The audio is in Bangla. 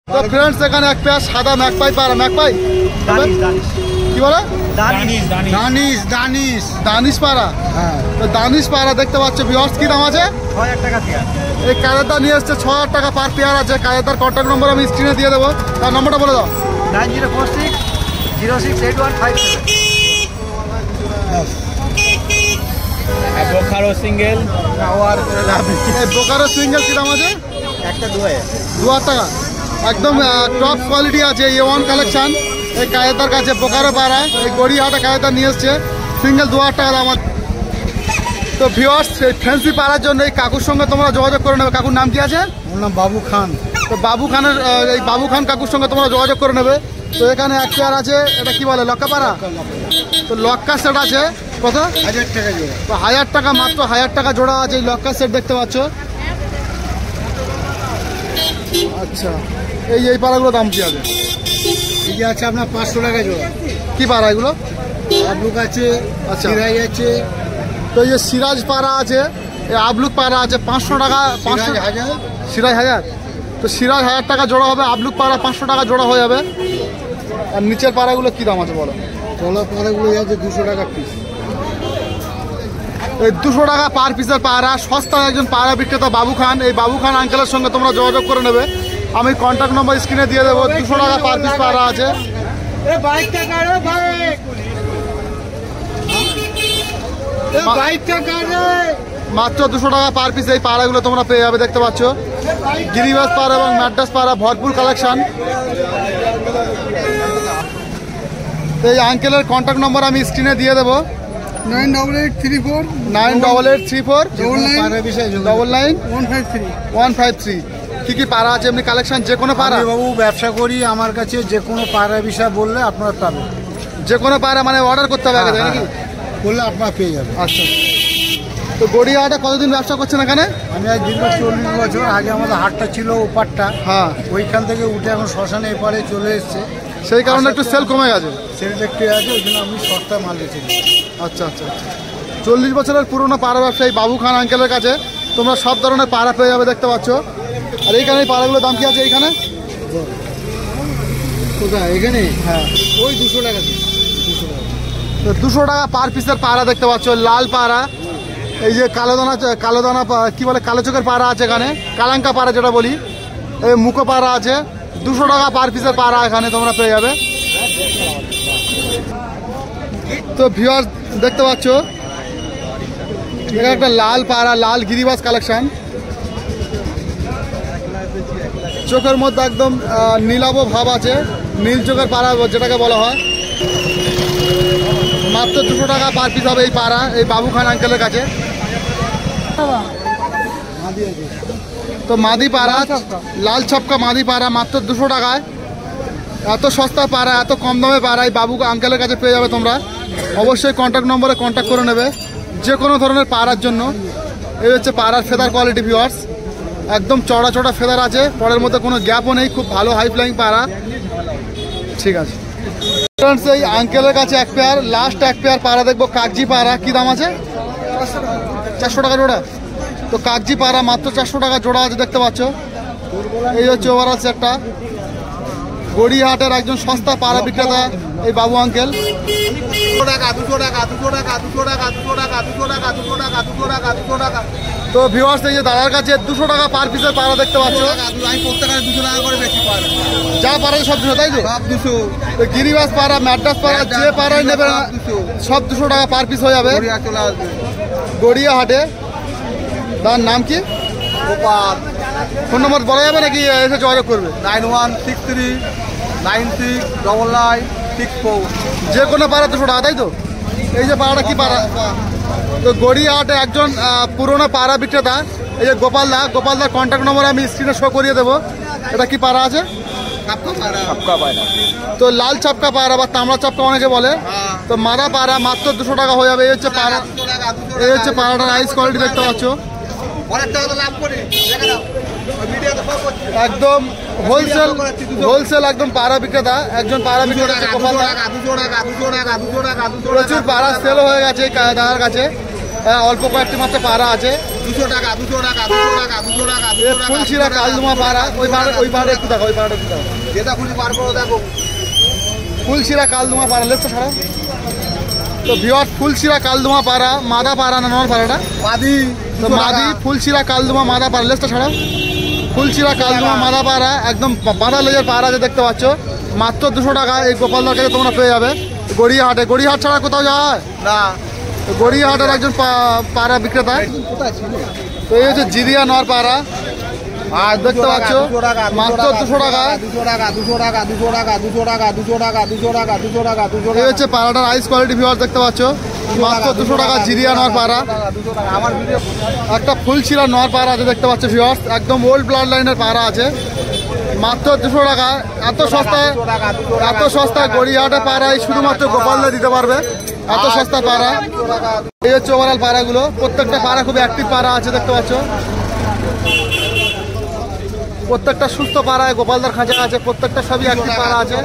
তো ফ্রেন্ডস এখানে এক পেয়ার সাদা ম্যাকপাই পায়রা, ম্যাকপাই কি বলে দানিশ পায়রা। হ্যাঁ, তো দানিশ পায়রা দেখতে পাচ্ছ ভিউয়ার্স, কি দাম আছে? 6000 টাকা পেয়ার। এই কায়দার নিয়ে এসছে 6000 টাকা পার পেয়ার আছে। কায়দার কন্ট্যাক্ট নম্বর আমি স্ক্রিনে দিয়ে দেবো, তার নম্বরটা বলে দাও। 9046068157। বোকারো সিঙ্গেল বোকারো সিঙ্গেল কি দাম আছে? একটা 2000 টাকা। একদম টপ কোয়ালিটি আছে, A1 কালেকশন। এই কায়দার কাছে বোকারো পায়রা, এই গড়িয়াহাটে কায়দার নিয়ে এসছে, সিঙ্গেল 2000 টাকা দাম আছে। তো ভিউয়ার্স এই ফ্যান্সি পাড়ার জন্য এই কাকুর সঙ্গে তোমরা যোগাযোগ করে নেবে। কাকুর নাম কি আছে? ওর নাম বাবু খান। তো বাবু খানের এই বাবু খান কাকুর সঙ্গে তোমরা যোগাযোগ করে নেবে। তো এখানে এক পেয়ার আছে, এটা কি বলে লক্কা পাড়া? তো লক্কা সেট আছে কত? 1000 টাকা জোড়া। তো 1000 টাকা, মাত্র 1000 টাকা জোড়া আছে এই লক্কা সেট দেখতে পাচ্ছ। আচ্ছা, এই পাড়াগুলো দাম কি আছে? এই যে আছে আপনার 500 টাকা জোড়া। কি পাড়া এগুলো? আবলুক আছে, আচ্ছা। সিরাজ আছে। তো এই যে সিরাজ পাড়া আছে, এই আবলুক পাড়া আছে 500 টাকা। 500 1000। সিরাজ 1000। তো সিরাজ 1000 টাকা জোড়া হবে, আবলুক পাড়া 500 টাকা জোড়া হয়ে যাবে। আর নিচের পাড়াগুলো কি দাম আছে বলো? তলা পাড়াগুলো আছে 200 টাকা পিস। এই 200 টাকা পার পিসের পায়রা, সস্তা একজন পায়রা বিক্রেতা বাবু খান। এই বাবু খান আঙ্কেলের সঙ্গে তোমরা যোগাযোগ করে নেবে, আমি কন্ট্যাক্ট নম্বর স্ক্রিনে দিয়ে দেবো। 200 টাকা পার পিস পায়রা আছে। মাত্র 200 টাকা পার পিস এই পায়রাগুলো তোমরা পেয়ে যাবে, দেখতে পাচ্ছ। গিরিবাস পায়রা এবং ম্যাড্রাস পায়রা ভরপুর কালেকশন। এই আঙ্কেলের কন্ট্যাক্ট নম্বর আমি স্ক্রিনে দিয়ে দেবো, 9834 কি কি পায়রা আছে এমনি কালেকশন? যে কোনো পায়রা বাবু ব্যবসা করি, আমার কাছে যে কোনো পায়রা বিষয় বললে আপনারা পাবেন। যে কোনো পায়রা মানে অর্ডার করতে হবে আগে থেকে নাকি? বললে আপনারা পেয়ে যাবেন। আচ্ছা, তো গড়িয়াহাটে কতদিন ব্যবসা করছেন এখানে? আমি আজ দীর্ঘ 40 বছর। আগে আমাদের হাটটা ছিল ওপারটা, হ্যাঁ, ওইখান থেকে উঠে এখন শ্মশানে এপারে চলে এসছে। সেই কারণে একটু সেল কমে গেছে। সেলটা একটু আছে, ওই জন্য আমি সস্তা মাল বেচে দিই। আচ্ছা আচ্ছা আচ্ছা। 40 বছরের পুরনো পাড়া ব্যবসায়ী বাবু খান আঙ্কেলের কাছে তোমরা সব ধরনের পাড়া পেয়ে যাবে, দেখতে পাচ্ছ। আর এইখানে এই পাড়াগুলোর দাম কি আছে এইখানে? কোথায়? এখানে? হ্যাঁ, ওই 200 টাকা পিস। 200 টাকা। তো 200 টাকা পার পিসের পাড়া দেখতে পাচ্ছ, লাল পাড়া। এই যে কালো দানা কি বলে, কালো চোখের পাড়া আছে এখানে, কালাঙ্কা পাড়া যেটা বলি, এই মুখো পাড়া আছে। 200 টাকা পার পিসের পাড়া এখানে তোমরা পেয়ে যাবে। তো ভিউয়ার্স দেখতে পাচ্ছ এখানে একটা লাল পাড়া, লাল গিরিবাস কালেকশন। চোখের মধ্যে একদম নীলাভ ভাব আছে, নীল চোখের পাড়া যেটাকে বলা হয়। মাত্র 200 টাকা পার পিস হবে এই পাড়া, এই বাবু খান আঙ্কেলের কাছে। তো মাদি পাড়া, লাল ছপকা মাদি পাড়া মাত্র 200 টাকায়। এত সস্তা পাড়া, এত কম দামে পাড়া এই বাবু আঙ্কেলের কাছে পেয়ে যাবে তোমরা। অবশ্যই কন্ট্যাক্ট নম্বরে কন্ট্যাক্ট করে নেবে যে কোনো ধরনের পাড়ার জন্য। এই হচ্ছে পাড়ার ফেদার কোয়ালিটি ভিউয়ার্স, একদম চড়া চড়া ফেদার আছে, পরের মধ্যে কোনো গ্যাপও নেই, খুব ভালো হাই ফ্লাইং পাড়া। ঠিক আছে ফ্রেন্ডস, এই আঙ্কেলের কাছে এক পেয়ার, লাস্ট এক পেয়ার পাড়া দেখবো, কাগজি পাড়া। কি দাম আছে? 400 টাকা জোড়া। তো কাগজি পাড়া মাত্র 400 টাকা জোড়া আছে, দেখতে পাচ্ছ। এই হচ্ছে ওভারঅল সেটটা। গড়িয়াহাটের একজন সস্তা পাড়া বিক্রেতা এই বাবু আঙ্কেল। তো ভিউয়ার্স এই যে দাদার কাছে 200 টাকা পার পিসের পাড়া দেখতে পাচ্ছ। আমি প্রত্যেকটা 200 টাকা করে বেশি পাবো। যা পাড়া সব 200, তাই তো? সব 200। গিরিবাস পাড়া, ম্যাড্রাস পাড়া, যে পাড়াই নেবে না সব 200 টাকা পার পিস হয়ে যাবে গড়িয়াহাটে। তার নাম কি? গোপাল। ফোন নম্বর বলা যাবে নাকি এসে যোগাযোগ করবে? 9163969964। যে কোনো পাড়া 200 টাকা, তাই তো? এই যে পাড়াটা কি পাড়া? তো গড়িয়াহাটে একজন পুরনো পাড়া বিক্রেতা, এই যে গোপালদার কন্ট্যাক্ট নম্বর আমি স্ক্রিনে শো করিয়ে দেবো। এটা কি পাড়া আছে? তো লাল চাপকা পাড়া বা তামড়া চাপকা অনেকে বলে। তো মারা পাড়া মাত্র 200 টাকা হয়ে যাবে। এই হচ্ছে পাড়া, এই হচ্ছে পাড়াটার আইস কোয়ালিটি দেখতে পাচ্ছ। একদম হোলসেল একদম পাড়া বিক্রেতা, একজন পাড়া বিক্রেতা। প্রচুর পাড়া সেল হয়ে গেছে দাদার কাছে। হ্যাঁ, অল্প কয়েকটি মাত্র পাড়া আছে। 200 টাকা 200 টাকা 200 টাকা 200 টাকা 200 টাকা ফুলশিরা কালদুমা পাড়া, ওই পাড়া একটু দেখো, ওই পাড়াটা একটু দেখো। যেটা খুঁজে বার করো দেখো। ফুলশিরা কালদুমা পাড়া, লেফট ছাড়া। তো ভিওর ফুলশিরা কালদুমা পাড়া, মাদা পাড়া না নর পাড়াটা? মাদি তো মাদি ফুলশিরা কালদুমা মাদা পাড়া, লেফটটা ছাড়াও। ফুলশিরা কালদুমা মাদা পাড়া, একদম বাঁধা লেজের পাড়া আছে দেখতে পাচ্ছ, মাত্র 200 টাকা এই গোপালদার কাছে তোমরা পেয়ে যাবে গড়িয়াহাটে। গড়িয়াহাট ছাড়া কোথাও যাওয়া হয় না। তো গড়িয়াহাটের একজন পাড়া বিক্রেতা। কোথায় ছিল? তো এই হচ্ছে জিরিয়া নর পাড়া, আর দেখতে পাচ্ছ মাত্র 200 টাকা। 200 টাকা 200 টাকা 200 টাকা 200 টাকা 200 টাকা 200 টাকা 200 টাকা 200 এই হচ্ছে পাড়াটার আইস কোয়ালিটি ভিউয়ার দেখতে পাচ্ছ, মাত্র 200 টাকা জিরিয়া নর পাড়া। 200 টাকা। আমার ভিডিও একটা ফুলশিরা নর পাড়া আছে দেখতে পাচ্ছ ভিউয়ার্স, একদম ওল্ড ব্লাড লাইনের পাড়া আছে, মাত্র 200 টাকা। এত সস্তায়, এত সস্তায় গড়িয়াহাটে পাড়ায় শুধুমাত্র গোপালদা দিতে পারবে, এত সস্তা পাড়া। এই হচ্ছে ওভারঅল পাড়াগুলো, প্রত্যেকটা পাড়া খুব অ্যাক্টিভ পাড়া আছে দেখতে পাচ্ছ, প্রত্যেকটা সুস্থ পাড়ায় গোপালদার খাঁচা আছে, প্রত্যেকটা সবই অ্যাক্টিভ পাড়া আছে।